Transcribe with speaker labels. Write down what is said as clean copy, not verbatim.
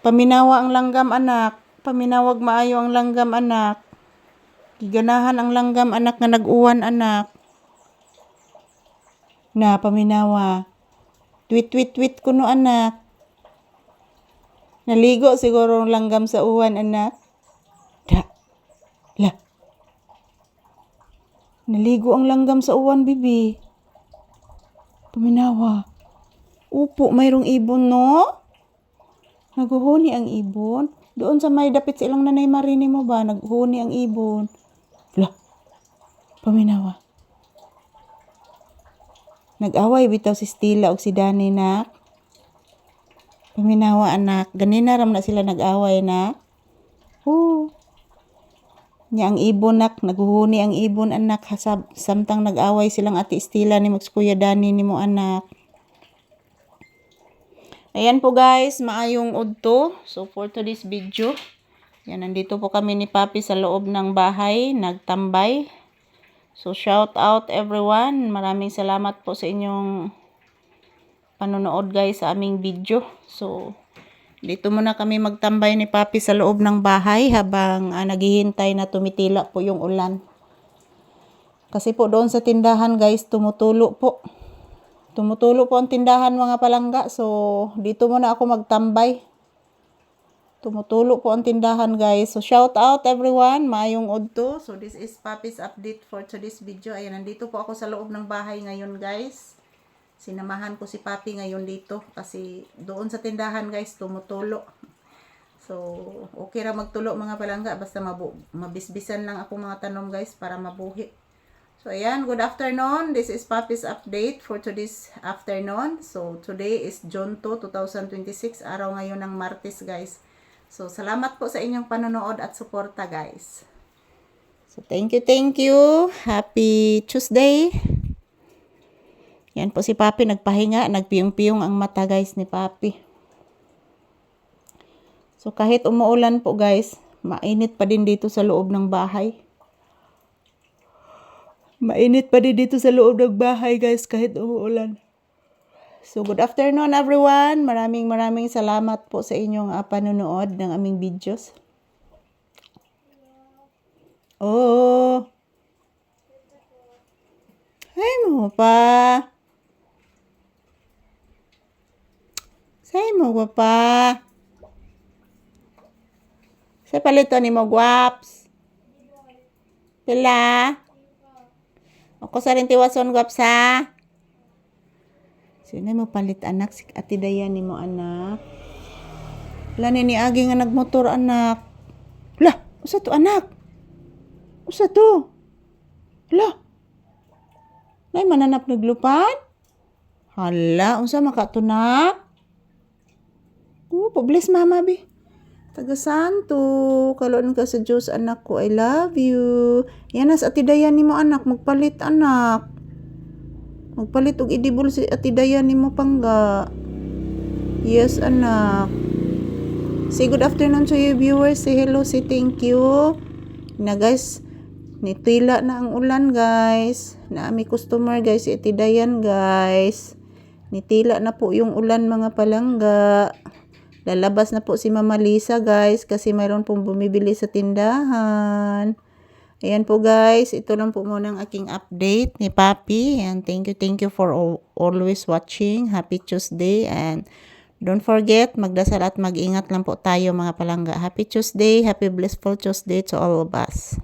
Speaker 1: Paminawa ang langgam anak. Paminawag maayo ang langgam anak. Giganahan ang langgam anak nga nag-uwan anak. Na paminawa. Tweet kuno anak. Naligo siguro ang langgam sa uwan anak. Da. La. Naligo ang langgam sa uwan bibi. Paminawa. Upo, mayroong ibon no? Naguhuni ang ibon. Doon sa may dapit sa ilang nanay marini mo ba? Naguhuni ang ibon. La. Paminawa. Nag-away bitaw si Stella o si Dani nak. Paminawa anak. Ganina ram na sila nag-away nak. Nya ang ibon nak. Naguhuni ang ibon anak. Samtang nag-away silang ati Stella ni Max Kuya Dani ni mo anak. Ayan po guys. Maayong udto. So for today's video. Yan, nandito po kami ni Papi sa loob ng bahay. Nagtambay. So, shout out everyone. Maraming salamat po sa inyong panonood guys sa aming video. So, dito muna kami magtambay ni Papi sa loob ng bahay habang naghihintay na tumitila po yung ulan. Kasi po doon sa tindahan guys, tumutulo po. Tumutulo po ang tindahan mga palangga. So, dito muna ako magtambay. Tumutulo po ang tindahan guys. So shout out everyone. Maayong udto. So this is Papi's update for today's video. Ayan, nandito po ako sa loob ng bahay ngayon guys. Sinamahan ko si Papi ngayon dito. Kasi doon sa tindahan guys, tumutulo. So okay ra magtulo mga palangga. Basta mabisbisan lang ako mga tanom guys para mabuhi. So ayan, good afternoon. This is Papi's update for today's afternoon. So today is June 2, 2026. Araw ngayon ng Martes guys. So, salamat po sa inyong panonood at suporta, guys. So, thank you. Happy Tuesday. Yan po si Papi, nagpahinga. Nagpiyong-piyong ang mata, guys, ni Papi. So, kahit umuulan po, guys, mainit pa din dito sa loob ng bahay. Mainit pa din dito sa loob ng bahay, guys, kahit umuulan. So, good afternoon everyone. Maraming salamat po sa inyong panonood ng aming videos. Oh. Say mo pa. Say mo pa. Say palito ni mo guwaps. Pila. Ako sa rin tiwason guwaps ha. Sino mo palit anak? Si Ate Dayan ni mo anak. Wala ni agi nga nagmotor anak. Wala, usa to anak? Usa to? Wala. Nay mananap naglupad? Hala, unsa makatunak? Publis mama bi. Taga Santo, kalon ka sa Diyos anak ko. I love you. Yan as Ate Dayan ni mo anak, magpalit anak. Magpalit og idibol si Ate Dayan nimo pangga. Yes, anak. Say good afternoon to you viewers. Say hello, say thank you. Na guys, nitila na ang ulan guys. Na ami customer guys, si Ate Dayan guys. Nitila na po yung ulan mga palangga. Lalabas na po si Mama Lisa guys kasi mayroon pong bumibili sa tindahan. Ayan po guys, ito lang po muna ang aking update ni Papi. And thank you for always watching. Happy Tuesday. And don't forget, magdasal at mag-ingat lang po tayo mga palangga. Happy Tuesday, happy blissful Tuesday to all of us.